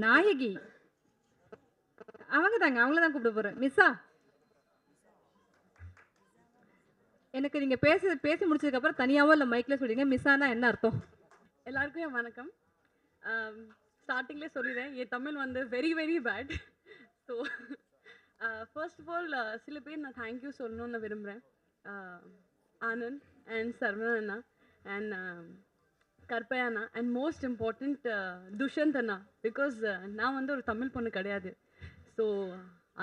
நாயகி அவங்க தாங்க, அவங்கள தான் கூப்பிட போறேன். மிஸ்ஸா, எனக்கு நீங்க பேசி முடிச்சதுக்கு அப்புறம் தனியாவோ இல்ல மைக்ல சொல்றீங்க. மிஸ்ஸானா என்ன அர்த்தம்? எல்லாருக்கும் என் வணக்கம். ஸ்டார்டிங்லேயே சொல்லிடுறேன், என் தமிழ் வந்து very very bad. So first of all சில பேர் நான் தேங்க்யூ சொல்லணும்னு விரும்புகிறேன். ஆனந்த் அண்ட் சரவணன் அண்ணா அண்ட் கற்பையா அண்ணா அண்ட் மோஸ்ட் இம்பார்ட்டண்ட் துஷ்யந்த் அண்ணா. பிகாஸ் நான் வந்து ஒரு தமிழ் பொண்ணு கிடையாது. ஸோ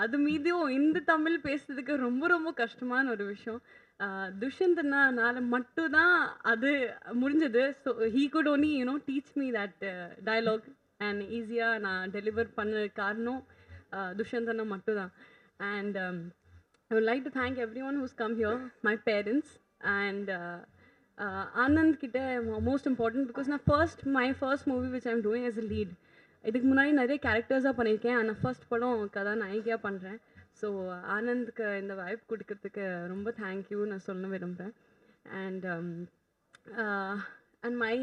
அது மீதும் இந்த தமிழ் பேசுறதுக்கு ரொம்ப ரொம்ப கஷ்டமான ஒரு விஷயம். துஷ்யந்த் அண்ணானால மட்டும்தான் அது முடிஞ்சது. So he good only teach me that dialogue and ஈஸியாக நான் டெலிவர் பண்ண காரணம் துஷ்யந்த் அண்ணா மட்டும்தான். And I would like to thank everyone who's come here, my parents and Anand கிட்ட most important because my first movie which I'm doing as a lead. இதுக்கு முன்னாடி நிறைய கேரக்டர்ஸாக பண்ணியிருக்கேன். ஆனால் ஃபர்ஸ்ட் படம் கதாநாயகியாக பண்ணுறேன். ஸோ ஆனந்த்க்கு இந்த வாய்ப்பு கொடுக்கறதுக்கு ரொம்ப தேங்க்யூ நான் சொல்ல விரும்புகிறேன். And my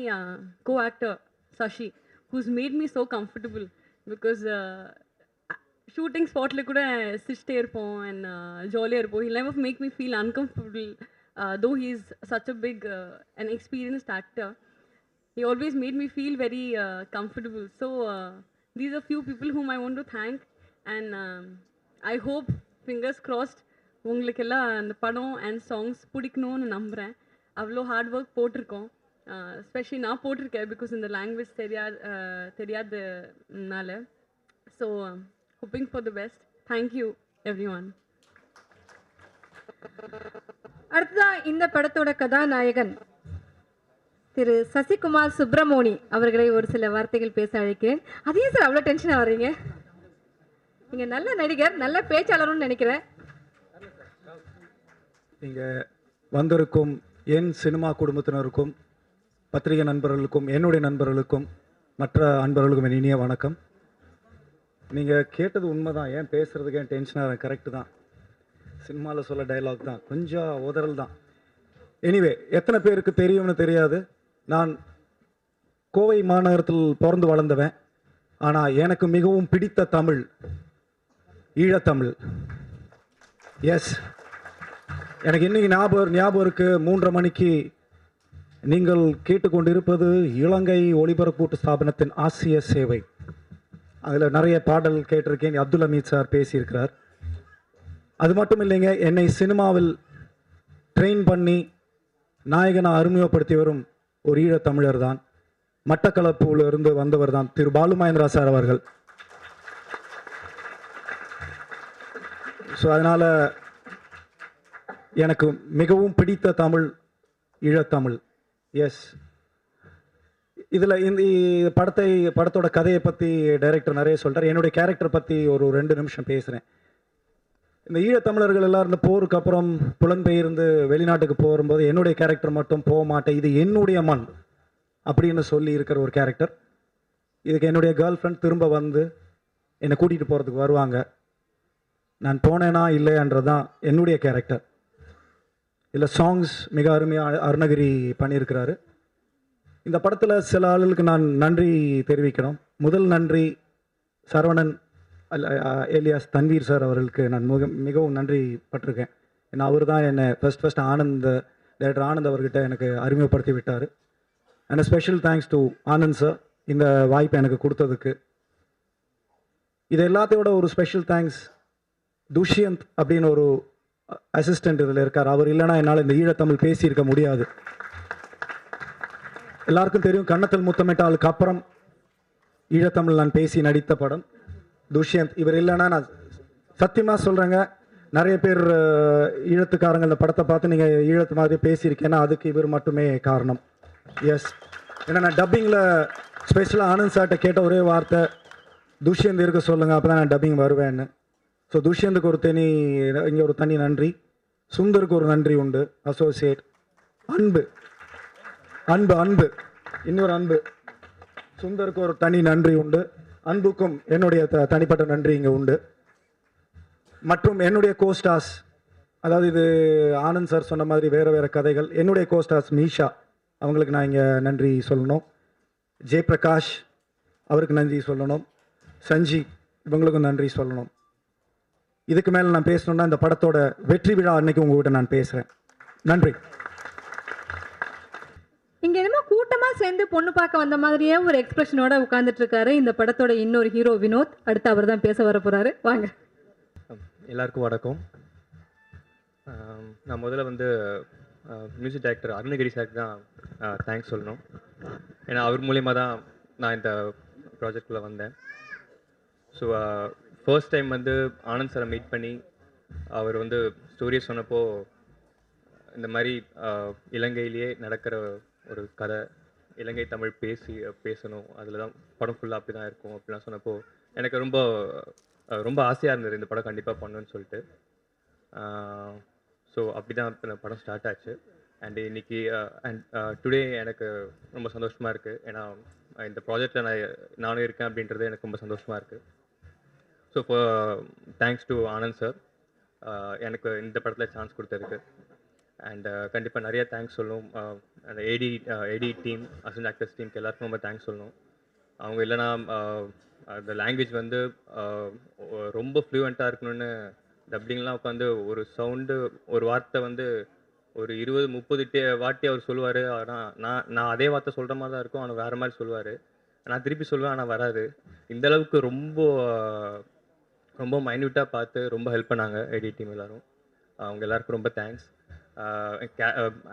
co actor Sashi who's made me so comfortable because shooting ஸ்பாட்டில் கூட சிரிச்சிட்டே இருப்போம் அண்ட் ஜாலியாக இருப்போம். He never make me feel uncomfortable though he is such a big and experienced actor. He always made me feel very comfortable. So these are few people whom I want to thank and I hope, fingers crossed, உங்களுக்கெல்லாம் அந்த படம் and songs பிடிக்கணும்னு நம்புகிறேன். அவ்வளோ hard work போட்டிருக்கோம். Specially நான் போட்டிருக்கேன் because இந்த லாங்குவேஜ் தெரியாதனால. So hoping for the best. Thank you everyone. அடுத்ததான் இந்த படத்தோட கதாநாயகன் திரு சசிகுமார் சுப்பிரமோனி அவர்களை ஒரு சில வார்த்தைகள் பேச அழைக்கிறேன். அதையும் சார் அவ்வளோ டென்ஷனாக வர்றீங்க? நீங்க நல்ல நடிகர், நல்ல பேச்சாளர்னு நினைக்கிறேன். இங்கே வந்திருக்கும் என் சினிமா குடும்பத்தினருக்கும் பத்திரிகை நண்பர்களுக்கும் என்னுடைய நண்பர்களுக்கும் மற்ற அன்பர்களுக்கும் என் இனிய வணக்கம். நீங்கள் கேட்டது உண்மை தான். ஏன் பேசுகிறதுக்கு ஏன் டென்ஷனாக கரெக்டு தான். சினிமாவில் சொல்ல டைலாக் தான், கொஞ்சம் உதறல் தான். எனிவே, எத்தனை பேருக்கு தெரியும்னு தெரியாது, நான் கோவை மாநகரத்தில் பிறந்து வளர்ந்தவன். ஆனால் எனக்கு மிகவும் பிடித்த தமிழ் ஈழத்தமிழ். எஸ், எனக்கு இன்னைக்கு ஞாபகம் இருக்குது. 3:30 மணிக்கு நீங்கள் கேட்டுக்கொண்டிருப்பது இலங்கை ஒளிபரப்பூட்டு ஸ்தாபனத்தின் ஆசிய சேவை. அதில் நிறைய பாடல் கேட்டிருக்கேன். அப்துல் ஹமீத் சார் பேசியிருக்கிறார். அது மட்டும் இல்லைங்க, என்னை சினிமாவில் ட்ரெயின் பண்ணி நாயகனாக அறிமுகப்படுத்தி வரும் ஒரு ஈழத்தமிழர் தான், மட்டக்களப்பில் இருந்து வந்தவர் தான் திரு பாலு மகேந்திரா சார் அவர்கள். ஸோ அதனால் எனக்கு மிகவும் பிடித்த தமிழ் ஈழத்தமிழ். எஸ், இதில் இந்த படத்தோட கதையை பற்றி டைரக்டர் நிறைய சொல்கிறார். என்னுடைய கேரக்டர் பற்றி ஒரு 2 நிமிஷம் பேசுகிறேன். இந்த ஈழத்தமிழர்கள் எல்லாம் இருந்த போருக்கு அப்புறம் புலம்பெயர்ந்து வெளிநாட்டுக்கு போகும்போது என்னுடைய கேரக்டர் மட்டும் போக மாட்டேன், இது என்னுடைய மண் அப்படின்னு சொல்லி இருக்கிற ஒரு கேரக்டர். இதுக்கு என்னுடைய கேர்ள் ஃப்ரெண்ட் திரும்ப வந்து என்னை கூட்டிகிட்டு போகிறதுக்கு வருவாங்க. நான் போனேனா இல்லைன்றதான் என்னுடைய கேரக்டர். இதில் சாங்ஸ் மிக அருமையாக அருணகிரி பண்ணியிருக்கிறாரு. இந்த படத்தில் சில ஆளுகளுக்கு நான் நன்றி தெரிவிக்கணும். முதல் நன்றி சரவணன் ஏலியாஸ் தன்வீர் சார் அவர்களுக்கு நான் மிகவும் நன்றி பட்டிருக்கேன். ஏன்னா அவர் தான் என்னை ஃபஸ்ட் டைரக்டர் ஆனந்த் அவர்கிட்ட எனக்கு அறிமுகப்படுத்தி விட்டார். And special thanks to Anand sir இந்த வாய்ப்பை எனக்கு கொடுத்ததுக்கு. இது எல்லாத்தையோட ஒரு ஸ்பெஷல் தேங்க்ஸ் துஷ்யந்த் அப்படின்னு ஒரு அசிஸ்டண்ட் இதில் இருக்கார். அவர் இல்லைனா என்னால் இந்த ஈழத்தமிழ் பேசியிருக்க முடியாது. எல்லாருக்கும் தெரியும், கன்னத்தில் முத்தமிட்டாலுக்கு அப்புறம் ஈழத்தமிழ் நான் பேசி நடித்த படம் துஷ்யந்த். இவர் இல்லைன்னா நான் சத்தியமாக சொல்கிறேங்க, நிறைய பேர் ஈழத்துக்காரங்க இந்த படத்தை பார்த்து நீங்கள் ஈழத்து மாதிரி பேசியிருக்கேன்னா அதுக்கு இவர் மட்டுமே காரணம். எஸ், ஏன்னா நான் டப்பிங்கில் ஸ்பெஷலாக ஆனந்த் சார்கிட்ட கேட்ட ஒரே வார்த்தை, துஷ்யந்த் இருக்க சொல்லுங்கள், அப்போ தான் நான் டப்பிங் வருவேன்னு. ஸோ துஷ்யந்துக்கு இங்கே ஒரு தனி நன்றி. சுந்தருக்கு ஒரு நன்றி உண்டு, அசோசியேட். அன்பு அன்பு அன்பு இன்னொரு அன்பு. சுந்தருக்கு ஒரு தனி நன்றி உண்டு. அன்புக்கும் என்னுடைய தனிப்பட்ட நன்றி இங்கே உண்டு. மற்றும் என்னுடைய கோஸ்டார்ஸ், அதாவது இது ஆனந்த் சார் சொன்ன மாதிரி வேறு கதைகள். என்னுடைய கோஸ்டார்ஸ் மீஷா, அவங்களுக்கு நான் இங்கே நன்றி சொல்லணும். ஜெயபிரகாஷ் அவருக்கு நன்றி சொல்லணும். சஞ்சி, இவங்களுக்கும் நன்றி சொல்லணும். இதுக்கு மேலே நான் பேசணுன்னா இந்த படத்தோட வெற்றி விழா அன்னைக்கு உங்ககிட்ட நான் பேசுகிறேன். நன்றி. இங்க என்னமோ கூட்டமா சேர்ந்து பொண்ணு பார்க்க வந்த மாதிரியே ஒரு எக்ஸ்பிரஷனோட உட்கார்ந்துட்டு இருக்காரு இந்த படத்தோட இன்னொரு ஹீரோ வினோத். அடுத்து அவர் தான் பேச வர போறாரு. வாங்க. எல்லாருக்கும் வணக்கம். நான் முதல்ல வந்து மியூசிக் டைரக்டர் அருணகிரி சாருக்கு தான் தேங்க்ஸ் சொல்லணும். ஏன்னா அவர் மூலிமா தான் நான் இந்த ப்ராஜெக்டில் வந்தேன். ஸோ ஃபர்ஸ்ட் டைம் வந்து ஆனந்த் சாரை மீட் பண்ணி அவர் வந்து ஸ்டோரியை சொன்னப்போ இந்த மாதிரி இலங்கையிலேயே நடக்கிற ஒரு கதை, இலங்கை தமிழ் பேசணும், அதில் தான் படம் ஃபுல்லாக அப்படி தான் இருக்கும் அப்படிலாம் சொன்னப்போ எனக்கு ரொம்ப ரொம்ப ஆசையாக இருந்தது இந்த படம் கண்டிப்பாக பண்ணணுன்னு சொல்லிட்டு. ஸோ அப்படி தான் இந்த படம் ஸ்டார்ட் ஆச்சு. அண்ட் இன்னைக்கு டுடே எனக்கு ரொம்ப சந்தோஷமாக இருக்குது. ஏன்னா இந்த ப்ராஜெக்டில் நானும் இருக்கேன் அப்படின்றது எனக்கு ரொம்ப சந்தோஷமாக இருக்குது. So thanks to Anand sir எனக்கு இந்த படத்தில் சான்ஸ் கொடுத்ததுக்கு. அண்ட் கண்டிப்பாக நிறைய தேங்க்ஸ் சொல்லணும். அந்த ஏடி டீம், அசிஸ்டன்ட் ஆக்டர்ஸ் டீமுக்கு எல்லாருக்கும் ரொம்ப தேங்க்ஸ் சொல்லணும். அவங்க இல்லைனா அந்த லாங்குவேஜ் வந்து ரொம்ப ஃப்ளூவெண்ட்டாக இருக்கணும்னு டப்பிங்லாம் உட்காந்து ஒரு சவுண்டு ஒரு வார்த்தை வந்து ஒரு 20-30 வாட்டி அவர் சொல்லுவார். ஆனால் நான் அதே வார்த்தை சொல்கிற மாதிரி தான் இருக்கும், ஆனால் வேறு மாதிரி சொல்லுவார். நான் திருப்பி சொல்லுவேன், ஆனால் வராது. இந்தளவுக்கு ரொம்ப மைன்யூட்டாக பார்த்து ரொம்ப ஹெல்ப் பண்ணாங்க ஏடி டீம் எல்லோரும். அவங்க எல்லாருக்கும் ரொம்ப தேங்க்ஸ்.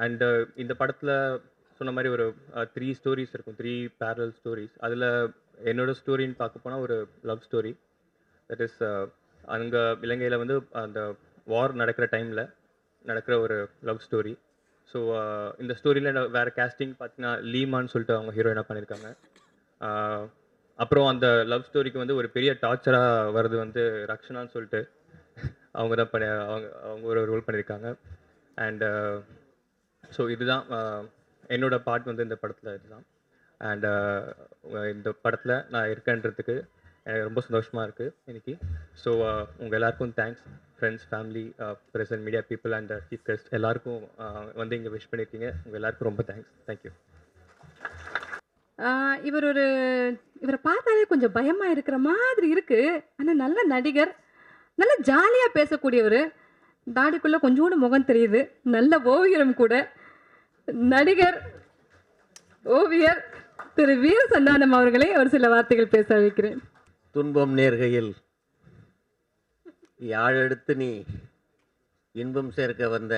அண்டு இந்த படத்தில் சொன்ன மாதிரி ஒரு 3 ஸ்டோரிஸ் இருக்கும், 3 பேரலல் ஸ்டோரிஸ். அதில் என்னோடய ஸ்டோரின்னு பார்க்க போனால் ஒரு லவ் ஸ்டோரி. தட் இஸ் அங்கே இலங்கையில் வந்து அந்த வார் நடக்கிற டைமில் நடக்கிற ஒரு லவ் ஸ்டோரி. ஸோ இந்த ஸ்டோரியில் வேறு கேஸ்டிங் பார்த்தீங்கன்னா லீமான்னு சொல்லிட்டு அவங்க ஹீரோயினாக பண்ணியிருக்காங்க. அப்புறம் அந்த லவ் ஸ்டோரிக்கு வந்து ஒரு பெரிய டார்ச்சராக வர்றது வந்து ரக்ஷனான்னு சொல்லிட்டு அவங்க தான் அவங்க ஒரு ரோல் பண்ணியிருக்காங்க. அண்டு ஸோ இதுதான் என்னோடய பார்ட் வந்து இந்த படத்தில் இதுதான். அண்டு இந்த படத்தில் நான் இருக்கேன்றதுக்கு எனக்கு ரொம்ப சந்தோஷமாக இருக்குது இன்னைக்கு. ஸோ உங்கள் எல்லாருக்கும் thanks. Friends, family, present media people and chief guest எல்லாருக்கும் வந்து இங்கே விஷ் பண்ணியிருக்கீங்க. உங்கள் எல்லாருக்கும் ரொம்ப தேங்க்ஸ். தேங்க்யூ. இவரை பார்த்தாலே கொஞ்சம் பயமாக இருக்கிற மாதிரி இருக்குது. ஆனால் நல்ல நடிகர், நல்ல ஜாலியாக பேசக்கூடியவர். தாடிக்குள்ளே கொஞ்சோண்டு முகம் தெரியுது. நல்ல ஓவியம் கூட. நடிகர், ஓவியர் திரு வீர சந்தானம் அவர்களை ஒரு சில வார்த்தைகள் பேச அழைக்கிறேன். துன்பம் நேர்கையில் யாழெடுத்து நீ இன்பம் சேர்க்க வந்த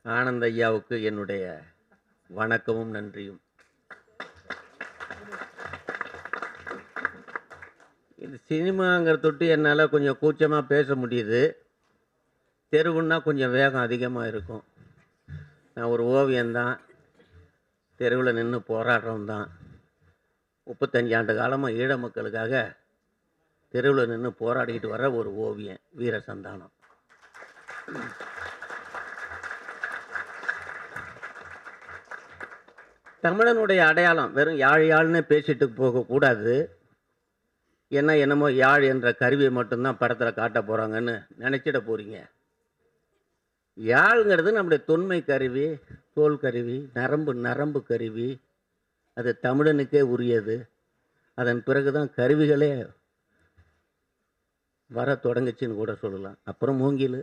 ஆனந்த் ஐயாவுக்கு என்னுடைய வணக்கமும் நன்றியும். இது சினிமாங்கிற தொட்டு என்னால் கொஞ்சம் கூச்சமாக பேச முடியுது. தெருவுன்னா கொஞ்சம் வேகம் அதிகமாக இருக்கும். நான் ஒரு ஓவியந்தான், தெருவில் நின்று போராடுறவன் தான். 35 ஆண்டு காலமாக ஈழ மக்களுக்காக தெருவில் நின்று போராடிக்கிட்டு வர ஒரு ஓவியன் வீர சந்தானம். தமிழனுடைய அடையாளம் வெறும் யாழ்னு பேசிட்டு போகக்கூடாது. ஏன்னா என்னமோ யாழ் என்ற கருவியை மட்டும்தான் படத்தில் காட்ட போகிறாங்கன்னு நினச்சிட போகிறீங்க. யாழ்ங்கிறது நம்முடைய தொன்மை கருவி, தோல் கருவி, நரம்பு கருவி. அது தமிழனுக்கே உரியது. அதன் பிறகு தான் கருவிகளே வர தொடங்குச்சின்னு கூட சொல்லலாம். அப்புறம் மூங்கில்.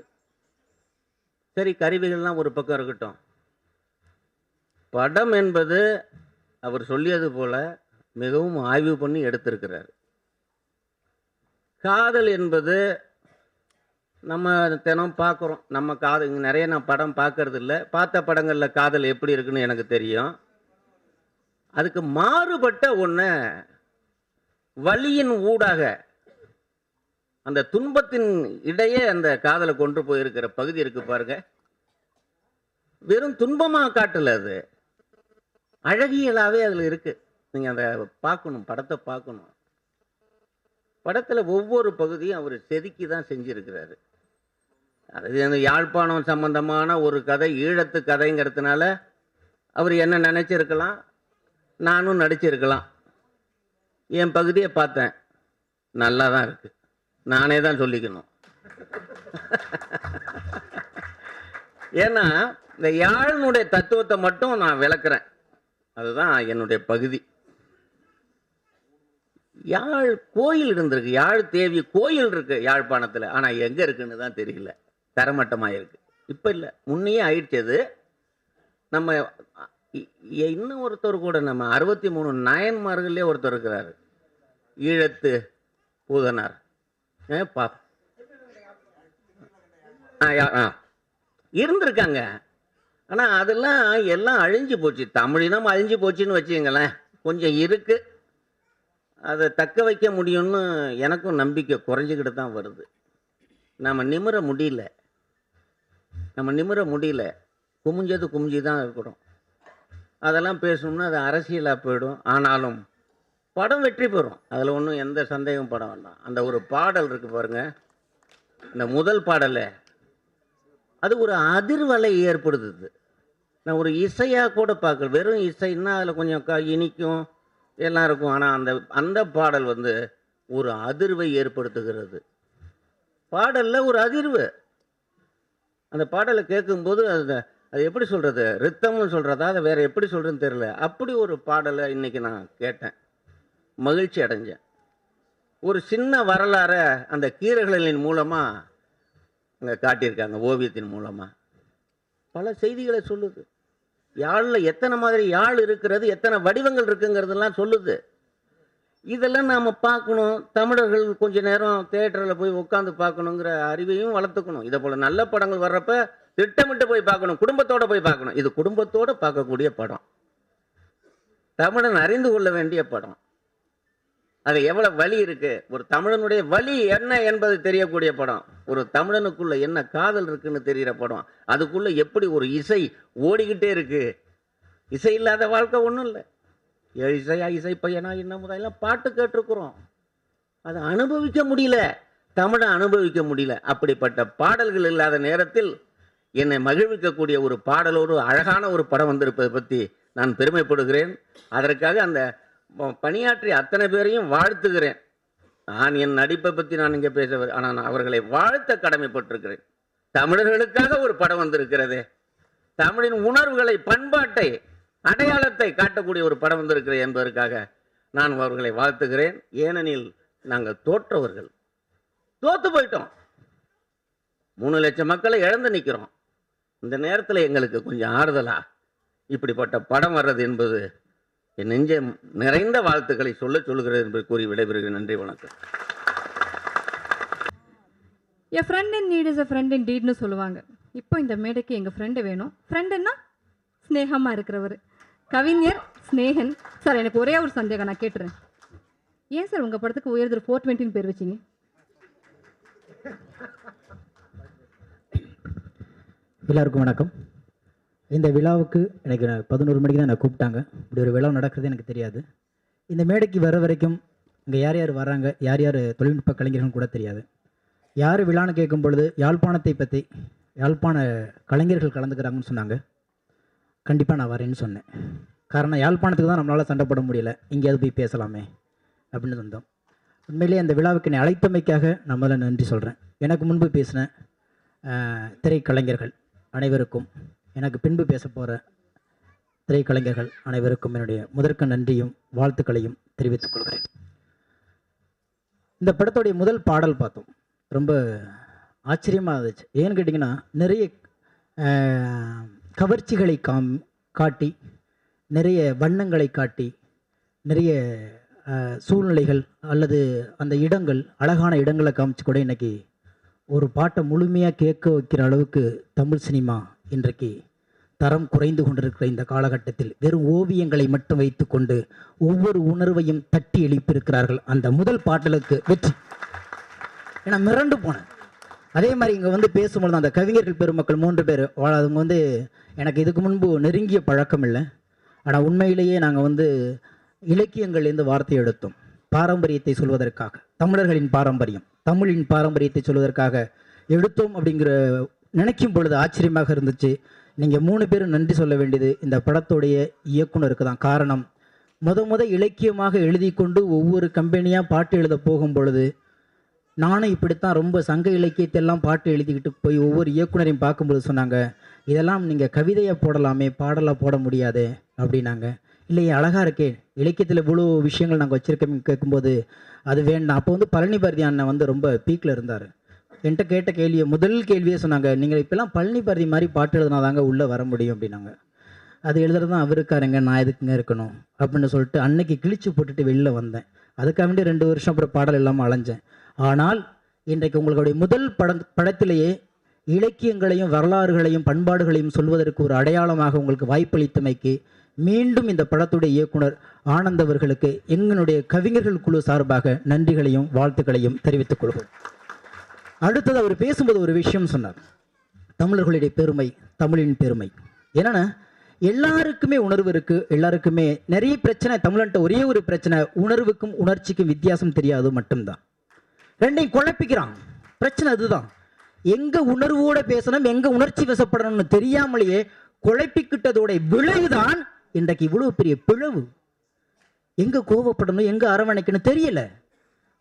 சரி, கருவிகள்லாம் ஒரு பக்கம் இருக்கட்டும். படம் என்பது அவர் சொல்லியது போல மிகவும் ஆய்வு பண்ணி எடுத்திருக்கிறார். காதல் என்பது நம்ம தினம் பார்க்குறோம். நம்ம காதல் இங்கே நிறைய நான் படம் பார்க்கறது இல்லை. பார்த்த படங்களில் காதல் எப்படி இருக்குன்னு எனக்கு தெரியும். அதுக்கு மாறுபட்ட ஒன்று வலியின் ஊடாக அந்த துன்பத்தின் இடையே அந்த காதலை கொண்டு போயிருக்கிற பகுதி இருக்கு பாருங்க. வெறும் துன்பமாக காட்டல, அது அழகியலாகவே அதில் இருக்கு. நீங்கள் அதை பார்க்கணும், படத்தை பார்க்கணும். படத்தில் ஒவ்வொரு பகுதியும் அவர் செதுக்கி தான் செஞ்சுருக்கிறாரு. அது அந்த யாழ்ப்பாணம் சம்பந்தமான ஒரு கதை, ஈழத்து கதைங்கிறதுனால அவர் என்ன நினச்சிருக்கலாம், நானும் நடிச்சிருக்கலாம். என் பகுதியை பார்த்தேன், நல்லா தான் இருக்குது, நானே தான் சொல்லிக்கணும். ஏன்னா இந்த யாழினுடைய தத்துவத்தை மட்டும் நான் விளக்குறேன். அதுதான் என்னுடைய பகுதி. யாழ் கோயில் இருந்திருக்கு, யாழ் தேவி கோயில் இருக்கு யாழ்ப்பாணத்தில். ஆனால் எங்கே இருக்குன்னு தான் தெரியல, தரமட்டமாக இருக்குது. இப்போ இல்லை, முன்னையே ஆயிடுச்சு அது. நம்ம இன்னும் ஒருத்தர் கூட நம்ம 63 நாயன்மார்களே ஒருத்தர் இருக்கிறாரு, ஈழத்து பூதனார். பா இருந்திருக்காங்க. ஆனால் அதெல்லாம் எல்லாம் அழிஞ்சு போச்சு. தமிழினம் அழிஞ்சு போச்சுன்னு வச்சுங்களேன். கொஞ்சம் இருக்குது, அதை தக்க வைக்க முடியும்னு எனக்கும் நம்பிக்கை குறைஞ்சிக்கிட்டு தான் வருது. நம்ம நிமிர முடியல, குமிஞ்சது குமிஞ்சி தான் இருக்கிறோம். அதெல்லாம் பேசணும்னா அது அரசியலாக போயிடும். ஆனாலும் படம் வெற்றி பெறும், அதில் ஒன்றும் எந்த சந்தேகம் பட வேண்டாம். அந்த ஒரு பாடல் இருக்குது பாருங்கள், இந்த முதல் பாடலை, அது ஒரு அதிர்வலை ஏற்படுத்துது. நான் ஒரு இசையாக கூட பார்க்கல, வெறும் இசைன்னா அதில் கொஞ்சம் இனிக்கும் எல்லாம் இருக்கும். ஆனால் அந்த பாடல் வந்து ஒரு அதிர்வை ஏற்படுத்துகிறது. பாடலில் ஒரு அதிர்வு. அந்த பாடலை கேட்கும்போது அது எப்படி சொல்கிறது, ரித்தம்னு சொல்கிறதா அதை வேறு எப்படி சொல்கிறதுன்னு தெரியல. அப்படி ஒரு பாடலை இன்றைக்கி நான் கேட்டேன், மகிழ்ச்சி அடைஞ்சேன். ஒரு சின்ன வரலாறை அந்த கீரைகளின் மூலமாக அங்கே காட்டியிருக்காங்க, ஓவியத்தின் மூலமாக பல செய்திகளை சொல்லுது. யாழில் எத்தனை மாதிரி யாழ் இருக்கிறது, எத்தனை வடிவங்கள் இருக்குங்கிறதெல்லாம் சொல்லுது. இதெல்லாம் நாம் பார்க்கணும். தமிழர்கள் கொஞ்ச நேரம் தியேட்டரில் போய் உட்காந்து பார்க்கணுங்கிற அறிவையும் வளர்த்துக்கணும். இதை போல் நல்ல படங்கள் வர்றப்ப திட்டமிட்டு போய் பார்க்கணும், குடும்பத்தோடு போய் பார்க்கணும். இது குடும்பத்தோடு பார்க்கக்கூடிய படம், தமிழன் அறிந்து கொள்ள வேண்டிய படம். அது எவ்வளோ வலி இருக்குது, ஒரு தமிழனுடைய வலி என்ன என்பது தெரியக்கூடிய படம். ஒரு தமிழனுக்குள்ள என்ன காதல் இருக்குன்னு தெரிகிற படம். அதுக்குள்ளே எப்படி ஒரு இசை ஓடிக்கிட்டே இருக்குது. இசை இல்லாத வாழ்க்கை ஒன்றும் இல்லை. இசையா, இசை பையனா, இன்னும் முதலாம் பாட்டு கேட்டிருக்கிறோம். அதை அனுபவிக்க முடியல, தமிழை அனுபவிக்க முடியல. அப்படிப்பட்ட பாடல்கள் இல்லாத நேரத்தில் என்னை மகிழ்விக்கக்கூடிய ஒரு பாடலோடு அழகான ஒரு படம் வந்திருப்பதை பற்றி நான் பெருமைப்படுகிறேன். அதற்காக அந்த பணியாற்றிய அத்தனை பேரையும் வாழ்த்துகிறேன். நான் என் நடிப்பை பற்றி நான் இங்கே பேச, ஆனால் நான் அவர்களை வாழ்த்த கடமைப்பட்டிருக்கிறேன். தமிழர்களுக்காக ஒரு படம் வந்திருக்கிறதே, தமிழின் உணர்வுகளை, பண்பாட்டை, அடையாளத்தை காட்டக்கூடிய ஒரு படம் வந்திருக்கிறது என்பதற்காக நான் அவர்களை வாழ்த்துகிறேன். ஏனெனில் நாங்கள் தோற்றவர்கள், தோத்து போயிட்டோம். 3 லட்சம் மக்களை இழந்து நிற்கிறோம். இந்த நேரத்தில் எங்களுக்கு கொஞ்சம் ஆறுதலா இப்படிப்பட்ட படம் வர்றது என்பது என் நெஞ்சம் நிறைந்த வாழ்த்துக்களை சொல்லுகிறது என்று கூறி விடைபெறுகிறேன். நன்றி, வணக்கம். என் friend in need is a friend in டீட்னு சொல்லுவாங்க. இப்போ இந்த மேடைக்கு எங்கள் ஃப்ரெண்டு வேணும். ஃப்ரெண்டுன்னா ஸ்னேகமாக இருக்கிறவர் கவிஞர் ஸ்னேகன் சார். எனக்கு ஒரே ஒரு சந்தேகம், நான் கேட்டுறேன். ஏன் சார் உங்கள் படத்துக்கு உயர்தர் 420 பேர் வச்சிங்க? எல்லாருக்கும் வணக்கம். இந்த விழாவுக்கு எனக்கு 11 மணிக்கு தான் என்னை கூப்பிட்டாங்க. இப்படி ஒரு விழா நடக்கிறது எனக்கு தெரியாது. இந்த மேடைக்கு வர வரைக்கும் இங்கே யார் யார் வராங்க, யார் யார் தொழில்நுட்ப கலைஞர்கள் கூட தெரியாது. யார் விழான்னு கேட்கும் பொழுது யாழ்ப்பாணத்தை பற்றி, யாழ்ப்பாண கலைஞர்கள் கலந்துக்கிறாங்கன்னு சொன்னாங்க. கண்டிப்பாக நான் வரேன்னு சொன்னேன். காரணம், யாழ்ப்பாணத்துக்கு தான் நம்மளால் சண்டை போட முடியல, எங்கேயாவது போய் பேசலாமே அப்படின்னு வந்தோம். உண்மையிலேயே அந்த விழாவுக்கு என்னை அழைத்தமைக்காக நான் முதல்ல நன்றி சொல்கிறேன். எனக்கு முன்பு பேசின திரைக்கலைஞர்கள் அனைவருக்கும், எனக்கு பின்பு பேச போகிற திரைக்கலைஞர்கள் அனைவருக்கும் என்னுடைய முதற்க நன்றியும் வாழ்த்துக்களையும் தெரிவித்துக் கொள்கிறேன். இந்த படத்துடைய முதல் பாடல் பார்த்தோம், ரொம்ப ஆச்சரியமாக இருந்துச்சு. ஏன்னு கேட்டிங்கன்னா, நிறைய கவர்ச்சிகளை காட்டி, நிறைய வண்ணங்களை காட்டி, நிறைய சூழ்நிலைகள் அல்லது அந்த இடங்கள், அழகான இடங்களை காமிச்சு கூட இன்றைக்கி ஒரு பாட்டை முழுமையாக கேட்க வைக்கிற அளவுக்கு தமிழ் சினிமா இன்றைக்கு தரம் குறைந்து கொண்டிருக்கிற இந்த காலகட்டத்தில் வெறும் ஓவியங்களை மட்டும் வைத்துக்கொண்டு ஒவ்வொரு உணர்வையும் தட்டி எழுப்பியிருக்கிறார்கள். அந்த முதல் பாடலுக்கு வெற்றி. ஏன்னா மிரண்டு போனேன். அதே மாதிரி இங்கே வந்து பேசும்பொழுது அந்த கவிஞர்கள் பெருமக்கள் 3 பேர், அவங்க எனக்கு இதுக்கு முன்பு நெருங்கிய பழக்கம் இல்லை. ஆனால் உண்மையிலேயே நாங்கள் இலக்கியங்கள்லேருந்து வார்த்தை எடுத்தோம். பாரம்பரியத்தை சொல்வதற்காக, தமிழர்களின் பாரம்பரியம், தமிழின் பாரம்பரியத்தை சொல்வதற்காக எடுத்தோம் அப்படிங்கிற நினைக்கும் பொழுது ஆச்சரியமாக இருந்துச்சு. நீங்கள் 3 பேரும் நன்றி சொல்ல வேண்டியது இந்த படத்துடைய இயக்குனருக்கு தான். காரணம், முத இலக்கியமாக எழுதி கொண்டு ஒவ்வொரு கம்பெனியாக பாட்டு எழுத போகும் பொழுது நானும் இப்படித்தான் ரொம்ப சங்க இலக்கியத்தெல்லாம் பாட்டு எழுதிக்கிட்டு போய் ஒவ்வொரு இயக்குனரையும் பார்க்கும்போது சொன்னாங்க, இதெல்லாம் நீங்கள் கவிதையாக போடலாமே, பாடலாக போட முடியாது அப்படின்னாங்க. இல்லையே அழகாக இருக்கே, இலக்கியத்தில் இவ்வளோ விஷயங்கள் நாங்கள் வச்சுருக்கோம் கேட்கும்போது அது வேண்டாம். அப்போ வந்து பழனி பாரதி அண்ணன் வந்து ரொம்ப பீக்கில் இருந்தார். என்கிட்ட கேட்ட கேள்வியை முதல் கேள்வியே சொன்னாங்க, நீங்கள் இப்போல்லாம் பழனி பாரதி மாதிரி பாட்டு எழுதுனாதாங்க உள்ளே வர முடியும் அப்படின்னாங்க. அது எழுதுறது தான் அவர் இருக்காருங்க, நான் எதுக்குங்க இருக்கணும் அப்படின்னு சொல்லிட்டு அன்னைக்கு கிழிச்சு போட்டுட்டு வெளில வந்தேன். அதுக்காக வேண்டி 2 வருஷம் அப்புறம் பாடல் இல்லாமல் அலைஞ்சேன். ஆனால் இன்றைக்கு உங்களுடைய முதல் படத்திலேயே இலக்கியங்களையும் வரலாறுகளையும் பண்பாடுகளையும் சொல்வதற்கு ஒரு அடையாளமாக உங்களுக்கு வாய்ப்பளித்தமைக்கு மீண்டும் இந்த படத்துடைய இயக்குனர் ஆனந்த் அவர்களுக்கு எங்களுடைய கவிஞர்கள் குழு சார்பாக நன்றிகளையும் வாழ்த்துக்களையும் தெரிவித்துக் கொள்கிறோம். அடுத்தது அவர் பேசும்போது ஒரு விஷயம் சொன்னார், தமிழர்களுடைய பெருமை, தமிழின் பெருமை. என்னன்னா எல்லாருக்குமே உணர்வு இருக்கு, எல்லாருக்குமே நிறைய பிரச்சனை. தமிழன்ட்ட ஒரே ஒரு பிரச்சனை, உணர்வுக்கும் உணர்ச்சிக்கும் வித்தியாசம் தெரியாது மட்டும்தான். ரெண்டையும் குழப்பிக்கிறான். பிரச்சனை அதுதான். எங்க உணர்வோட பேசணும், எங்க உணர்ச்சி வசப்படணும்னு தெரியாமலேயே குழப்பிக்கிட்டதோட விளைவுதான் இன்றைக்கு இவ்வளவு பெரிய பிளவு. எங்க கோபப்படணும், எங்க அரவணைக்கணும் தெரியல.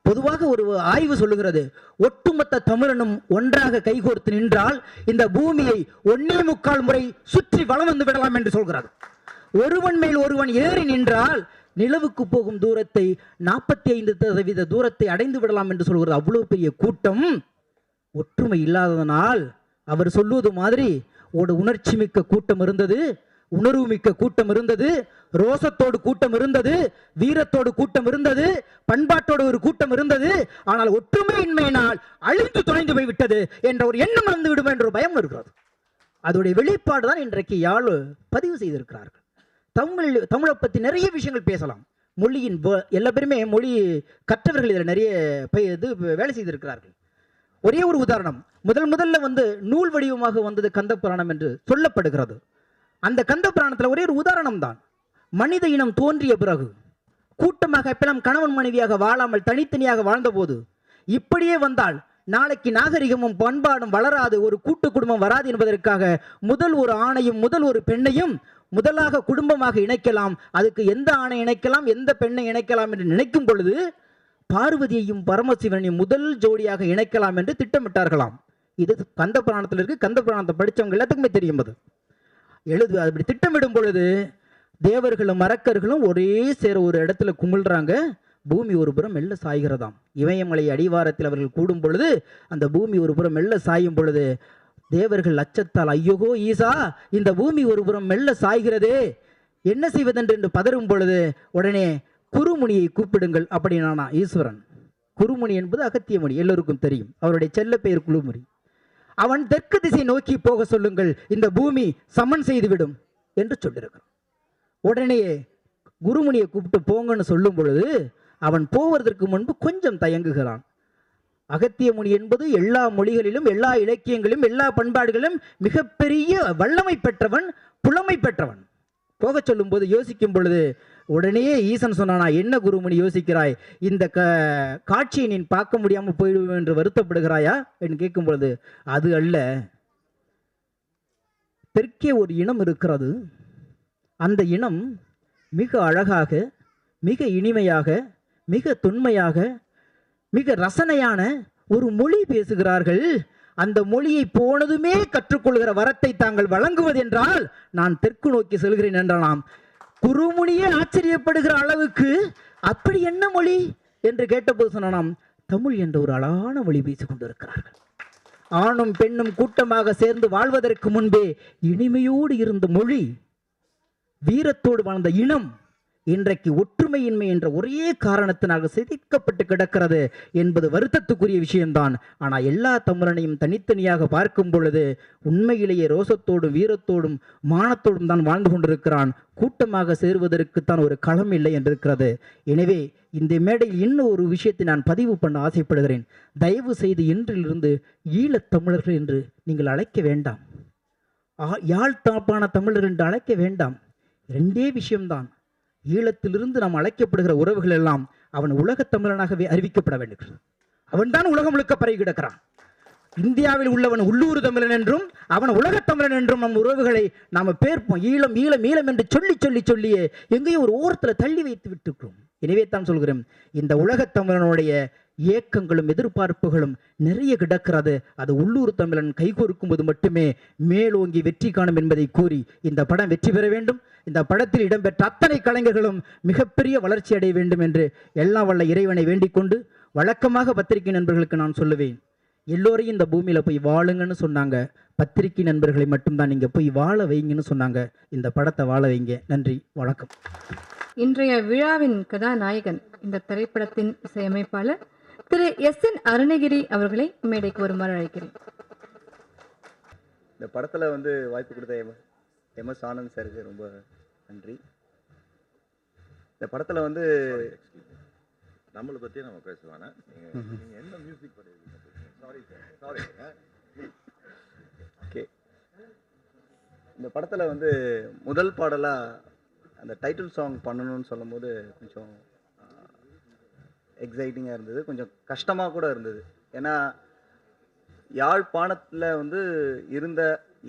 பொதுவாக ஒரு ஆய்வு சொல்லுகிறது, ஒட்டுமொத்த தமிழனும் ஒன்றாக கைகோர்த்து நின்றால் இந்த பூமியை 1.25 முறை சுற்றி வலம் வந்து விடலாம் என்று சொல்கிறார். ஒருவன் மேல் ஒருவன் ஏறி நின்றால் நிலவுக்கு போகும் தூரத்தை 45% தூரத்தை அடைந்து விடலாம் என்று சொல்கிறது. அவ்வளவு பெரிய கூட்டம். ஒற்றுமை இல்லாததனால் அவர் சொல்லுவது மாதிரி ஒரு உணர்ச்சி மிக்க கூட்டம் இருந்தது, உணர்வு மிக்க கூட்டம் இருந்தது, ரோசத்தோடு கூட்டம் இருந்தது, வீரத்தோடு கூட்டம் இருந்தது, பண்பாட்டோடு ஒரு கூட்டம் இருந்தது. ஆனால் ஒற்றுமையின்மையினால் அழிந்து தொலைந்து போய்விட்டது என்ற ஒரு எண்ணம் வந்து விடும் என்ற பயம் வருகிறது. அதோடைய வெளிப்பாடு தான் இன்றைக்கு யாழ் பதிவு செய்திருக்கிறார்கள். தமிழை பற்றி நிறைய விஷயங்கள் பேசலாம். மொழியின் எல்லா பேருமே மொழி கற்றவர்கள் இதில் நிறைய வேலை செய்திருக்கிறார்கள். ஒரே ஒரு உதாரணம், முதல்ல வந்து நூல் வடிவமாக வந்தது கந்த புராணம் என்று சொல்லப்படுகிறது. அந்த கந்த புராணத்தில் ஒரே ஒரு உதாரணம் தான். மனித இனம் தோன்றிய பிறகு கூட்டமாக எப்பெல்லாம் கணவன் மனைவியாக வாழாமல் தனித்தனியாக வாழ்ந்த போது இப்படியே வந்தால் நாளைக்கு நாகரிகமும் பண்பாடும் வளராது, ஒரு கூட்டு குடும்பம் வராது என்பதற்காக முதல் ஒரு ஆணையும் முதல் ஒரு பெண்ணையும் முதலாக குடும்பமாக இணைக்கலாம். அதுக்கு எந்த ஆணை இணைக்கலாம், எந்த பெண்ணை இணைக்கலாம் என்று நினைக்கும் பொழுது பார்வதியையும் பரமசிவனையும் முதல் ஜோடியாக இணைக்கலாம் என்று திட்டமிட்டார்களாம். இது கந்த புராணத்தில் இருக்கு. கந்த புராணத்தை படித்தவங்க எல்லாத்துக்குமே தெரியும். அது அப்படி திட்டமிடும் பொழுது தேவர்களும் அரக்கர்களும் ஒரே சேர ஒரு இடத்துல குமிழ்றாங்க. பூமி ஒரு புறம் மெல்ல சாய்கிறதாம். இமயமலை அடிவாரத்தில் அவர்கள் கூடும் பொழுது அந்த பூமி ஒரு புறம் மெல்ல சாயும் பொழுது தேவர்கள் அச்சத்தால் ஐயோகோ ஈசா, இந்த பூமி ஒரு புறம் மெல்ல சாய்கிறதே, என்ன செய்வதென்று பதறும் பொழுது உடனே குருமுனியை கூப்பிடுங்கள் அப்படின்னா ஈஸ்வரன். குருமுனி என்பது அகத்திய முனி, எல்லோருக்கும் தெரியும். அவருடைய செல்ல பெயர் குழுமுனி. அவன் தெற்கு திசை நோக்கி போக சொல்லுங்கள், இந்த பூமி சமன் செய்துவிடும் என்று சொல்லியிருக்கிறான். உடனே குருமுனியை கூப்பிட்டு போங்கன்னு சொல்லும் பொழுது அவன் போவதற்கு முன்பு கொஞ்சம் தயங்குகிறான். அகத்திய முனி என்பது எல்லா மொழிகளிலும் எல்லா இலக்கியங்களிலும் எல்லா பண்பாடுகளிலும் மிகப்பெரிய வல்லமை பெற்றவன், புலமை பெற்றவன். போக சொல்லும் போது யோசிக்கும் பொழுது உடனே ஈசன் சொன்னானா, என்ன குருமுனி யோசிக்கிறாய், இந்த காட்சியை நீ பார்க்க முடியாமல் போயிடுவேன் என்று வருத்தப்படுகிறாயா என்று கேட்கும் பொழுது அது அல்ல, தெற்கே ஒரு இனம் இருக்கிறது, அந்த இனம் மிக அழகாக, மிக இனிமையாக, மிக தொன்மையாக, மிக ரசனையான ஒரு மொழி பேசுகிறார்கள். அந்த மொழியை போனதுமே கற்றுக்கொள்கிற வரத்தை தாங்கள் வழங்குவது என்றால் நான் தெற்கு நோக்கி செல்கிறேன் என்றானாம். குருமுனியே ஆச்சரியப்படுகிற அளவுக்கு அப்படி என்ன மொழி என்று கேட்டபோது சொன்னானாம், தமிழ் என்ற ஒரு அழகான மொழி பேசிக் கொண்டிருக்கிறார்கள். ஆணும் பெண்ணும் கூட்டமாக சேர்ந்து வாழ்வதற்கு முன்பே இனிமையோடு இருந்த மொழி, வீரத்தோடு வாழ்ந்த இனம் இன்றைக்கு ஒற்றுமையின்மை என்ற ஒரே காரணத்தினாக சிதைக்கப்பட்டு கிடக்கிறது என்பது வருத்தத்துக்குரிய விஷயம்தான். ஆனால் எல்லா தமிழனையும் தனித்தனியாக பார்க்கும் பொழுது உண்மையிலேயே ரோசத்தோடும் வீரத்தோடும் மானத்தோடும் தான் வாழ்ந்து கொண்டிருக்கிறான். கூட்டமாக சேருவதற்குத்தான் ஒரு களம் இல்லை என்றிருக்கிறது. எனவே இந்த மேடையில் இன்னும் ஒரு விஷயத்தை நான் பதிவு பண்ண ஆசைப்படுகிறேன். தயவு செய்து இன்றிலிருந்து ஈழத் தமிழர்கள் என்று நீங்கள் அழைக்க வேண்டாம், யாழ்த்தாப்பான தமிழர் என்று அழைக்க வேண்டாம். ரெண்டே விஷயம்தான். ஈழத்திலிருந்து நாம் அழைக்கப்படுகிற உறவுகள் எல்லாம் அவன் உலகத் தமிழனாகவே அறிவிக்கப்பட வேண்டும். அவன்தான் உலகம் முழுக்க பரவி கிடக்கிறான். இந்தியாவில் உள்ளவன் உள்ளூர் தமிழன் என்றும் அவன் உலகத் தமிழன் என்றும் நம் உறவுகளை நாம் பேர்ப்போம். ஈழம் ஈழம் ஈழம் என்று சொல்லியே எங்கேயோ ஒரு ஓரத்தில் தள்ளி வைத்து விட்டுக்கிறோம். எனவே தான் சொல்கிறேன், இந்த உலகத் தமிழனுடைய ஏக்கங்களும் எதிர்பார்ப்புகளும் நிறைய கிடக்கிறது. அது உள்ளூர் தமிழன் கைகோர்க்கும்போது மட்டுமே மேலோங்கி வெற்றி காணும் என்பதை கூறி இந்த படம் வெற்றி பெற வேண்டும். இந்த படத்தில் இடம்பெற்ற அத்தனை கலைஞர்களும் மிகப்பெரிய வளர்ச்சி அடைய வேண்டும் என்று எல்லாம் வல்ல இறைவனை வேண்டிக் கொண்டு, வழக்கமாக பத்திரிகை நண்பர்களுக்கு நான் சொல்லுவேன், எல்லோரையும் இந்த பூமியில் போய் வாழுங்கன்னு சொன்னாங்க, பத்திரிகை நண்பர்களை மட்டும்தான் நீங்கள் போய் வாழ வைங்கன்னு சொன்னாங்க. இந்த படத்தை வாழ வைங்க. நன்றி, வணக்கம். இன்றைய விழாவின் கதாநாயகன் இந்த திரைப்படத்தின் இசையமைப்பாளர் திரு எஸ்.என். அருணகிரி அவர்களை மேடைக்கு வருமாறு அழைக்கிறேன். இந்த படத்தில் வந்து வாய்ப்பு கொடுத்த எம்.எஸ். ஆனந்த் சாருக்கு ரொம்ப நன்றி. இந்த படத்தில் வந்து நம்மளை பற்றியே நம்ம பேசுவானே. நீங்கள் என்ன மியூசிக் பண்ணியிருக்கீங்க? Sorry sir, sorry. ஓகே, இந்த படத்தில் வந்து முதல் பாடலாக அந்த டைட்டில் சாங் பண்ணணும்னு சொல்லும் போது கொஞ்சம் எக்ஸைட்டிங்காக இருந்தது, கொஞ்சம் கஷ்டமாக கூட இருந்தது. ஏன்னா யாழ்ப்பாணத்தில் வந்து இருந்த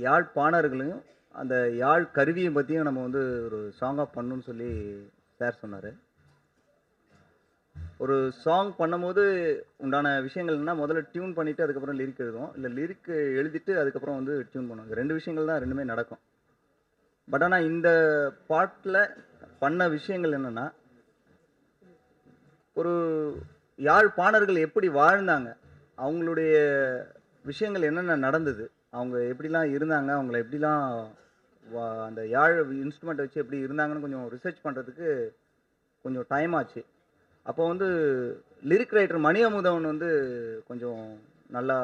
யாழ்ப்பாணர்களையும் அந்த யாழ் கருவியை பற்றியும் நம்ம வந்து ஒரு சாங்காக பண்ணணும்னு சொல்லி சார் சொன்னார். ஒரு சாங் பண்ணும்போது உண்டான விஷயங்கள் என்ன, முதல்ல டியூன் பண்ணிவிட்டு அதுக்கப்புறம் லிரிக் எழுதுவோம், இல்லை லிரிக் எழுதிட்டு அதுக்கப்புறம் வந்து டியூன் பண்ணுவோம். ரெண்டு விஷயங்கள் தான் ரெண்டுமே நடக்கும். பட் ஆனால் இந்த பாட்டில் பண்ண விஷயங்கள் என்னென்னா, ஒரு யாழ்ப்பாணர்கள் எப்படி வாழ்ந்தாங்க, அவங்களுடைய விஷயங்கள் என்னென்ன நடந்தது, அவங்க எப்படிலாம் இருந்தாங்க, அவங்கள எப்படிலாம் அந்த யாழ் இன்ஸ்ட்ருமெண்ட் வச்சு எப்படி இருந்தாங்கன்னு கொஞ்சம் ரிசர்ச் பண்ணுறதுக்கு கொஞ்சம் டைம் ஆச்சு. அப்போ வந்து லிரிக் ரைட்டர் மணி அமுதவன் வந்து கொஞ்சம் நல்லா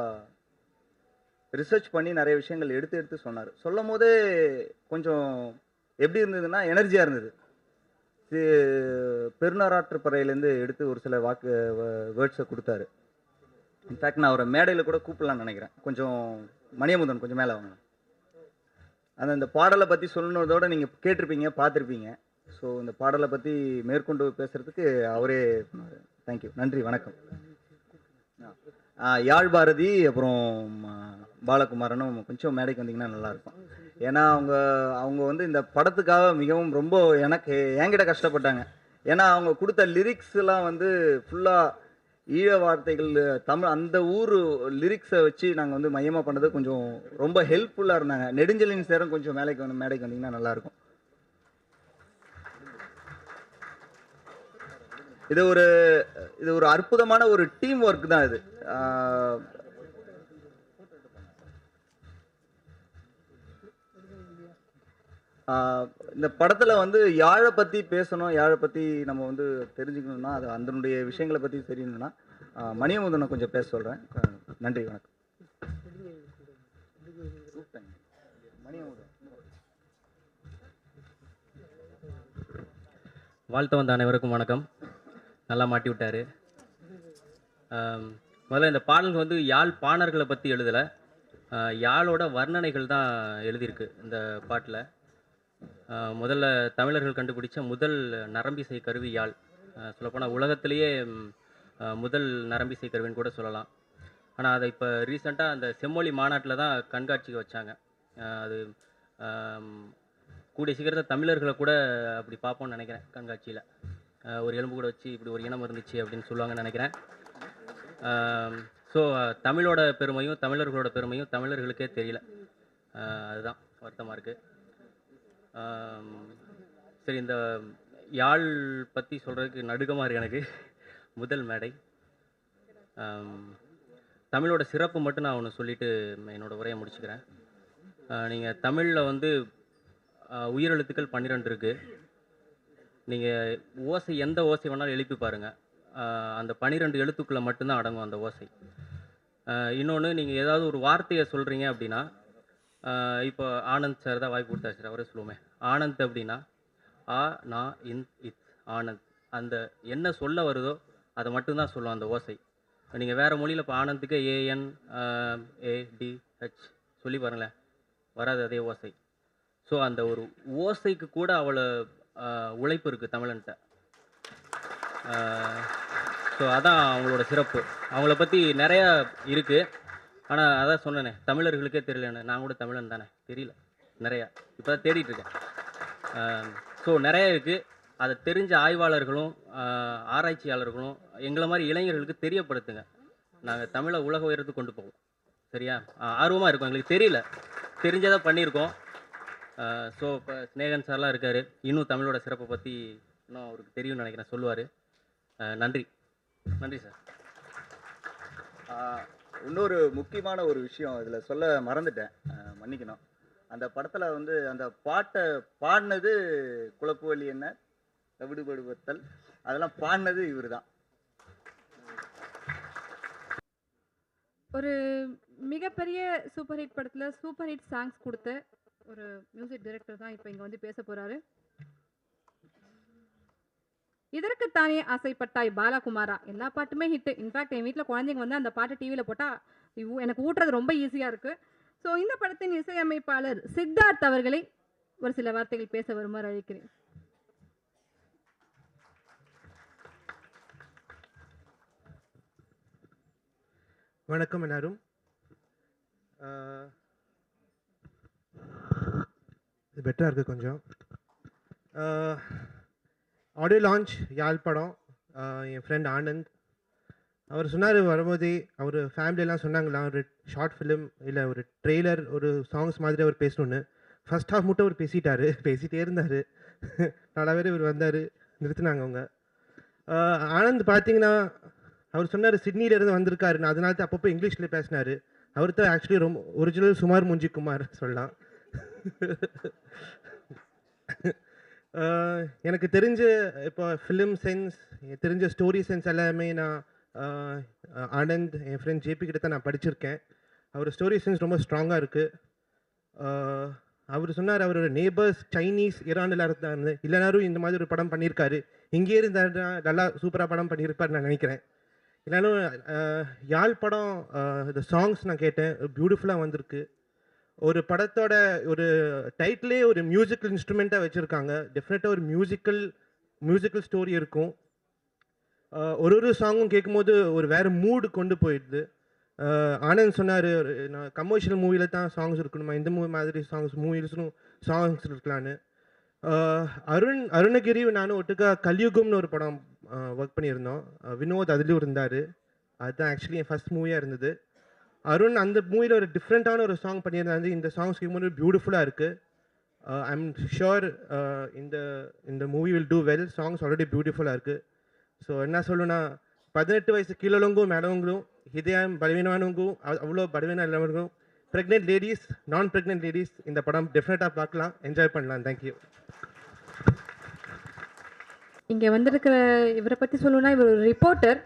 ரிசர்ச் பண்ணி நிறைய விஷயங்கள் எடுத்து சொன்னார். சொல்லும் போதே கொஞ்சம் எப்படி இருந்ததுன்னா எனர்ஜியாக இருந்தது. பெருநராற்று பறையிலேருந்து எடுத்து ஒரு சில வேர்ட்ஸை கொடுத்தாரு. இன்ஃபேக்ட் நான் அவரை மேடையில் கூட கூப்பிடலான்னு நினைக்கிறேன். கொஞ்சம் மணியமுதன் கொஞ்சம் மேலே வாங்க. இந்த பாடலை பற்றி சொல்லணுதோடு நீங்கள் கேட்டிருப்பீங்க, பார்த்துருப்பீங்க. ஸோ இந்த பாடலை பற்றி மேற்கொண்டு பேசுகிறதுக்கு அவரே தேங்க்யூ, நன்றி, வணக்கம். யாழ் பாரதி அப்புறம் பாலகுமாரனும் கொஞ்சம் மேடைக்கு வந்தீங்கன்னா நல்லாயிருக்கும். ஏன்னா அவங்க வந்து இந்த படத்துக்காக மிகவும் ரொம்ப என்கிட்ட கஷ்டப்பட்டாங்க. ஏன்னா அவங்க கொடுத்த லிரிக்ஸ்லாம் வந்து ஃபுல்லாக ஈழ வார்த்தைகள், தமிழ், அந்த ஊர் லிரிக்ஸை வச்சு நாங்கள் வந்து மையமாக பண்ணது கொஞ்சம் ரொம்ப ஹெல்ப்ஃபுல்லாக இருந்தாங்க. நெடுஞ்சலின் சேரம் கொஞ்சம் மேடைக்கு வந்தீங்கன்னா நல்லாயிருக்கும். இது ஒரு அற்புதமான ஒரு டீம் ஒர்க் தான் இது. இந்த படத்தில் வந்து யாழை பற்றி பேசணும், யாழை பற்றி நம்ம வந்து தெரிஞ்சுக்கணும்னா, அது அதனுடைய விஷயங்களை பற்றி தெரியணும்னா மணியமுதனை கொஞ்சம் பேச சொல்கிறேன். நன்றி, வணக்கம். வாழ்த்து வந்த அனைவருக்கும் வணக்கம். நல்லா மாட்டி விட்டார். முதல்ல இந்த பாடல்கள் வந்து யாழ்ப்பாணர்களை பற்றி எழுதலை, யாழோட வர்ணனைகள் தான் எழுதியிருக்கு இந்த பாட்டில். முதல்ல தமிழர்கள் கண்டுபிடிச்ச முதல் நரம்பிசை கருவி யாழ். சொல்லப்போனால் உலகத்திலேயே முதல் நரம்பிசை கருவின்னு கூட சொல்லலாம். ஆனால் அதை இப்போ ரீசெண்டாக அந்த செம்மொழி மாநாட்டில் தான் கண்காட்சிக்கு வச்சாங்க. அது கூடிய சீக்கிரத்தில் தமிழர்களை கூட அப்படி பார்ப்போம்னு நினைக்கிறேன். கண்காட்சியில் ஒரு எலும்பு கூட வச்சு இப்படி ஒரு இனம் இருந்துச்சு அப்படின்னு சொல்லுவாங்கன்னு நினைக்கிறேன். ஸோ தமிழோட பெருமையும் தமிழர்களோட பெருமையும் தமிழர்களுக்கே தெரியல. அதுதான் வருத்தமாக இருக்குது. சரி, இந்த யாழ் பற்றி சொல்கிறதுக்கு நடுக்கமாக இருக்குது எனக்கு. முதல் மேடை தமிழோட சிறப்பு மட்டும் நான் ஒன்று சொல்லிவிட்டு என்னோடய உரையை முடிச்சுக்கிறேன். நீங்கள் தமிழில் வந்து உயிரெழுத்துக்கள் 12 இருக்குது. நீங்கள் ஓசை எந்த ஓசை வேணாலும் எழுப்பி பாருங்கள், அந்த 12 எழுத்துக்குள்ளே மட்டும்தான் அடங்கும் அந்த ஓசை. இன்னொன்று, நீங்கள் ஏதாவது ஒரு வார்த்தையை சொல்கிறீங்க அப்படின்னா, இப்போ ஆனந்த் சார் தான் வாய்ப்பு கொடுத்தாரு சார், அவரே சொல்லுவோமே. ஆனந்த் அப்படின்னா ஆ, நா, இன், இத், ஆனந்த். அந்த என்ன சொல்ல வருதோ அதை மட்டும்தான் சொல்லுவோம் அந்த ஓசை. நீங்கள் வேறு மொழியில் இப்போ ஆனந்துக்கு ஏஎன் ஏடிஹெச் சொல்லி பாருங்களேன், வராது அதே ஓசை. ஸோ அந்த ஒரு ஓசைக்கு கூட அவ்வளோ உழைப்பு இருக்குது தமிழன்ட்ட. ஸோ அதான் அவங்களோட சிறப்பு. அவங்கள பற்றி நிறையா இருக்குது. ஆனால் அதான் சொன்னேனே, தமிழர்களுக்கே தெரியலன்னு. நான் கூட தமிழன் தானே, தெரியல நிறையா. இப்போ தான் தேடிட்டுருக்கேன். ஸோ நிறையா இருக்குது. அதை தெரிஞ்ச ஆய்வாளர்களும் ஆராய்ச்சியாளர்களும் எங்களை மாதிரி இளைஞர்களுக்கு தெரியப்படுத்துங்க. நாங்கள் தமிழை உலக உயரத்துக்கு கொண்டு போவோம். சரியா? ஆர்வமாக இருக்கும். எங்களுக்கு தெரியல, தெரிஞ்சதை பண்ணியிருக்கோம். ஸோ இப்போ ஸ்நேகன் சார்லாம் இருக்கார், இன்னும் தமிழோட சிறப்பை பற்றி இன்னும் அவருக்கு தெரியும்னு நினைக்கிறேன், சொல்லுவார். நன்றி. நன்றி சார். இன்னொரு முக்கியமான ஒரு விஷயம் இதில் சொல்ல மறந்துட்டேன், மன்னிக்கணும். அந்த படத்தில் வந்து அந்த பாட்டை பாடினது குழப்புவலி என்ன தவிடுபடுவத்தல், அதெல்லாம் பாடினது இவர் தான். ஒரு மிகப்பெரிய சூப்பர் ஹிட் படத்தில் சூப்பர் ஹிட் சாங்ஸ் கொடுத்த ஒரு மியூசிக் டைரக்டர் தான் இப்போ இங்கே வந்து பேச போகிறாரு. இதற்குத்தானே ஆசைப்பட்டாய் பாலகுமாரா, எல்லா பாட்டுமே ஹிட்டு. இன்ஃபேக்ட் என் வீட்டில் குழந்தைங்க வந்து அந்த பாட்டு டிவியில் போட்டால் எனக்கு ஊட்டுறது ரொம்ப ஈஸியாக இருக்குது. ஸோ இந்த படத்தின் இசையமைப்பாளர் சித்தார்த் அவர்களை ஒரு சில வார்த்தைகள் பேச வருமாறு அழைக்கிறேன். வணக்கம் எல்லாரும். இது பெட்டராக இருக்குது கொஞ்சம். Audio launch Yazhpanam. என் ஃப்ரெண்ட் ஆனந்த் அவர் சொன்னார் வரும்போதே, அவர் ஃபேமிலியெல்லாம் சொன்னாங்களா ஒரு ஷார்ட் ஃபிலிம் இல்லை ஒரு ட்ரெய்லர் ஒரு சாங்ஸ் மாதிரி அவர் பேசணுன்னு. ஃபர்ஸ்ட் ஹாஃப் மட்டும் அவர் பேசிகிட்டே இருந்தார். நல்லா பேர் இவர் வந்தார், நிறுத்தினாங்க அவங்க. ஆனந்த் பார்த்தீங்கன்னா அவர் சொன்னார் சிட்னியிலேருந்து வந்திருக்காருன்னு, அதனால தான் அப்பப்போ இங்கிலீஷில் பேசினார். அவர் தான் ஆக்சுவலி ரொம்ப ஒரிஜினல் சுமார் முஞ்சி குமார் சொல்லலாம். எனக்கு தெரிஞ்ச இப்போ ஃபிலிம் சென்ஸ், தெரிஞ்ச ஸ்டோரி சென்ஸ் எல்லாமே நான் ஆனந்த் என் ஃப்ரெண்ட் ஜேபி கிட்ட தான் நான் படிச்சிருக்கேன். அவர் ஸ்டோரி சென்ஸ் ரொம்ப ஸ்ட்ராங்காக இருக்குது. அவர் சொன்னார் அவரோட நேபர்ஸ் சைனீஸ் ஈரானில் இருந்தார், இல்லைனாரும் இந்த மாதிரி ஒரு படம் பண்ணியிருக்காரு, இங்கே இருந்தார் நல்லா சூப்பராக படம் பண்ணியிருப்பார் நான் நினைக்கிறேன். இல்லைனாலும் யாழ் படம் இந்த சாங்ஸ் நான் கேட்டேன், பியூட்டிஃபுல்லாக வந்திருக்கு. ஒரு படத்தோட ஒரு டைட்டிலே ஒரு மியூசிக்கல் இன்ஸ்ட்ருமெண்ட்டாக வச்சுருக்காங்க. டெஃபினட்டாக ஒரு மியூசிக்கல் ஸ்டோரி இருக்கும். ஒரு சாங்கும் கேட்கும்போது ஒரு வேறு மூடு கொண்டு போயிடுது. ஆனந்த் சொன்னார் நான் கமர்ஷியல் மூவியில் தான் சாங்ஸ் இருக்கணுமா, இந்த மாதிரி மூவிஸ்லும் சாங்ஸ் இருக்கலான்னு. அருணகிரி நானும் ஒட்டுக்கா கலியுகம்னு ஒரு படம் ஒர்க் பண்ணியிருந்தோம். வினோத் அதுலேயும் இருந்தார். அதுதான் ஆக்சுவலி என் ஃபஸ்ட் மூவியாக இருந்தது. அருண் அந்த மூவியில் ஒரு டிஃப்ரெண்ட்டான ஒரு சாங் பண்ணியிருந்தாரு. இந்த சாங்ஸ் கேட்கும்போது பியூட்டிஃபுல்லாக இருக்குது. ஐ எம் ஷுர் இந்த movie will do well. Songs already பியூட்டிஃபுல்லாக இருக்குது. ஸோ என்ன சொல்லணும்னா 18 வயசு கீழவங்களும் மேடவங்களும் இதயம் பலவீனமானவங்களும் அவ்வளோ பலவீனம் இல்லாமவங்களும் ப்ரெக்னென்ட் லேடிஸ் நான் ப்ரெக்னென்ட் லேடிஸ் இந்த படம் டெஃபினட்டாக பார்க்கலாம், என்ஜாய் பண்ணலாம். தேங்க்யூ. இங்கே வந்திருக்கிற இவரை பற்றி சொல்லணும்னா இவர் ஒரு ரிப்போர்ட்டர்,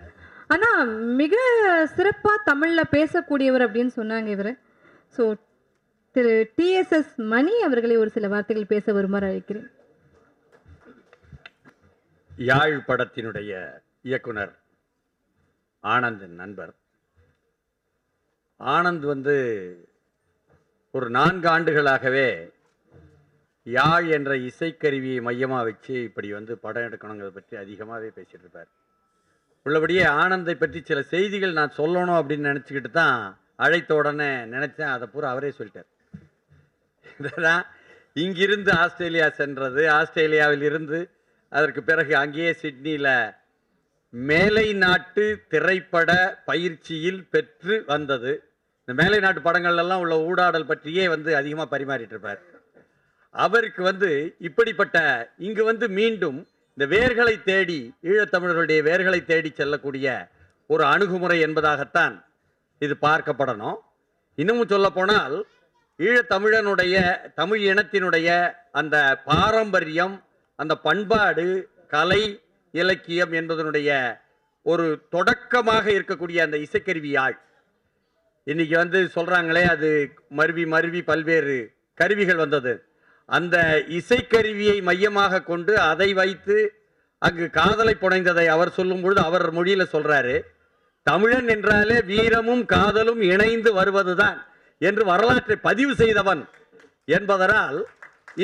ஆனால் மிக சிறப்பாக தமிழில் பேசக்கூடியவர் அப்படின்னு சொன்னாங்க இவர். ஸோ திரு டிஎஸ்எஸ் மணி அவர்களை ஒரு சில வார்த்தைகள் பேச வருமாறு அழைக்கிறேன். யாழ் படத்தினுடைய இயக்குனர் ஆனந்த் நண்பர். ஆனந்த் ஒரு 4 ஆண்டுகளாகவே யாழ் என்ற இசைக்கருவியை மையமாக வச்சு இப்படி படம் எடுக்கணுங்கிறத பற்றி அதிகமாகவே பேசிகிட்டு இருப்பார். உள்ளபடியே ஆனந்தை பற்றி சில செய்திகள் நான் சொல்லணும் அப்படின்னு நினச்சிக்கிட்டு தான் அழைத்த உடனே நினச்சேன். அதை பூரா அவரே சொல்லிட்டார். இதுதான் இங்கிருந்து ஆஸ்திரேலியா சென்றது, ஆஸ்திரேலியாவில் இருந்து அதற்கு பிறகு அங்கேயே சிட்னியில் மேலை நாட்டு திரைப்பட பயிற்சியில் பெற்று வந்தது. இந்த மேலை நாட்டு படங்கள்லாம் உள்ள ஊடாடல் பற்றியே அதிகமாக பரிமாறிட்டு இருப்பார். அவருக்கு இப்படிப்பட்ட இங்கு மீண்டும் இந்த வேர்களை தேடி, ஈழத்தமிழர்களுடைய வேர்களை தேடி செல்லக்கூடிய ஒரு அணுகுமுறை என்பதாகத்தான் இது பார்க்கப்படணும். இன்னமும் சொல்ல போனால் ஈழத்தமிழனுடைய தமிழ் இனத்தினுடைய அந்த பாரம்பரியம், அந்த பண்பாடு, கலை, இலக்கியம் என்பதனுடைய ஒரு தொடக்கமாக இருக்கக்கூடிய அந்த இசைக்கருவி யாழ். இன்னைக்கு சொல்றாங்களே அது மருவி பல்வேறு கருவிகள் வந்தது. அந்த இசைக்கருவியை மையமாக கொண்டு அதை வைத்து அங்கு காதலை புனைந்ததை அவர் சொல்லும் பொழுது அவர் மொழியில சொல்றாரு, தமிழன் என்றாலே வீரமும் காதலும் இணைந்து வருவதுதான் என்று வரலாற்றை பதிவு செய்தவன் என்பதனால்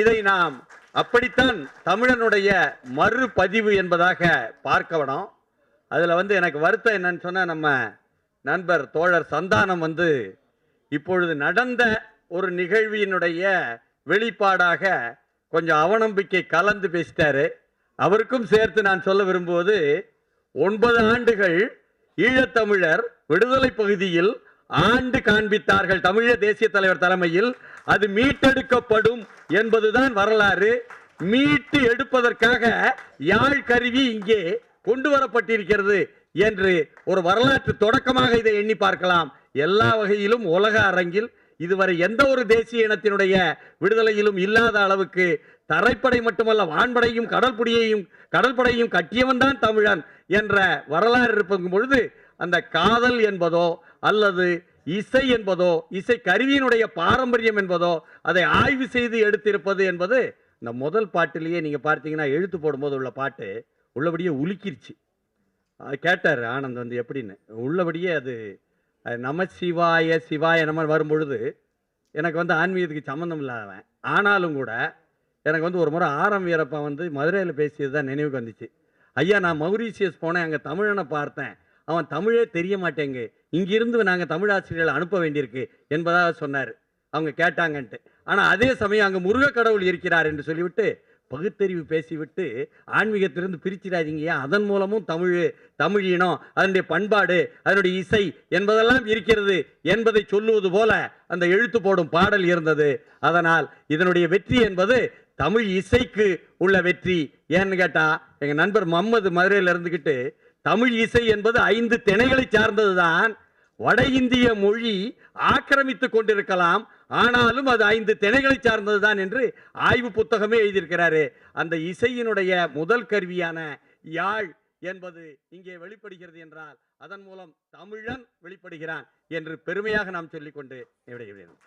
இதை நாம் அப்படித்தான் தமிழனுடைய மறுபதிவு என்பதாக பார்க்க வேணும். அதில் எனக்கு வருத்தம் என்னன்னு சொன்னால், நம்ம நண்பர் தோழர் சந்தானம் இப்பொழுது நடந்த ஒரு நிகழ்வினுடைய வெளிப்பாடாக கொஞ்சம் அவநம்பிக்கை கலந்து பேசிட்டாரு. அவருக்கும் சேர்த்து நான் சொல்ல விரும்புவது 9 ஆண்டுகள் ஈழத்தமிழர் விடுதலை பகுதியில் ஆண்டு காண்பித்தார்கள் தமிழீழ தேசிய தலைவர் தலைமையில். அது மீட்டெடுக்கப்படும் என்பதுதான் வரலாறு. மீட்டு எடுப்பதற்காக யாழ் கருவி இங்கே கொண்டு வரப்பட்டிருக்கிறது என்று ஒரு வரலாற்று தொடக்கமாக இதை எண்ணி பார்க்கலாம். எல்லா வகையிலும் உலக அரங்கில் இதுவரை எந்த ஒரு தேசிய இனத்தினுடைய விடுதலையிலும் இல்லாத அளவுக்கு தரைப்படை மட்டுமல்ல வான்படையும் கடற்படையும் கட்டியவன் தான் தமிழன் என்ற வரலாறு இருக்கும் பொழுது அந்த காதல் என்பதோ அல்லது இசை என்பதோ இசை கருவியினுடைய பாரம்பரியம் என்பதோ அதை ஆய்வு செய்து எடுத்திருப்பது என்பது இந்த முதல் பாட்டிலேயே நீங்கள் பார்த்தீங்கன்னா எழுத்து போடும்போது உள்ள பாட்டு உள்ளபடியே உலுக்கிருச்சு. கேட்டார் ஆனந்த் வந்து எப்படின்னு உள்ளபடியே அது நம சிவாய சிவாய நம வரும்பொழுது எனக்கு வந்து ஆன்மீகத்துக்கு சம்மந்தம் இல்லாதவன் ஆனாலும் கூட எனக்கு வந்து ஒரு முறை ஆரம் வீரப்பன் வந்து மதுரையில் பேசியது தான் நினைவுக்கு வந்துச்சு. ஐயா நான் மௌரீஷியஸ் போனேன், அங்கே தமிழனை பார்த்தேன், அவன் தமிழே தெரிய மாட்டேங்க, இங்கிருந்து நாங்கள் தமிழாசிரியர்களை அனுப்ப வேண்டியிருக்கு என்பதாக சொன்னார். அவங்க கேட்டாங்கன்ட்டு. ஆனால் அதே சமயம் அங்கே முருக கடவுள் இருக்கிறார் என்று சொல்லிவிட்டு பகுத்தறிவு பேசிவிட்டு ஆன்மீகத்திலிருந்து பிரிச்சிடாதீங்க, அதன் மூலமும் தமிழ் இனம் அதனுடைய பண்பாடு அதனுடைய இசை என்பதெல்லாம் இருக்கிறது என்பதை சொல்லுவது போல அந்த எழுத்து போடும் பாடல் இருந்தது. அதனால் இதனுடைய வெற்றி என்பது தமிழ் இசைக்கு உள்ள வெற்றி. ஏன்னு கேட்டா எங்க நண்பர் முகமது மதுரையில் இருந்துக்கிட்டு தமிழ் இசை என்பது 5 திணைகளை சார்ந்ததுதான். வட இந்திய மொழி ஆக்கிரமித்து கொண்டிருக்கலாம், ஆனாலும் அது 5 திணைகளை சார்ந்ததுதான் என்று ஆய்வு புத்தகமே எழுதியிருக்கிறாரு. அந்த இசையினுடைய முதல் கருவியான யாழ் என்பது இங்கே வெளிப்படுகிறது என்றால் அதன் மூலம் தமிழன் வெளிப்படுகிறான் என்று பெருமையாக நாம் சொல்லிக்கொண்டு விடைபெறுகிறோம்.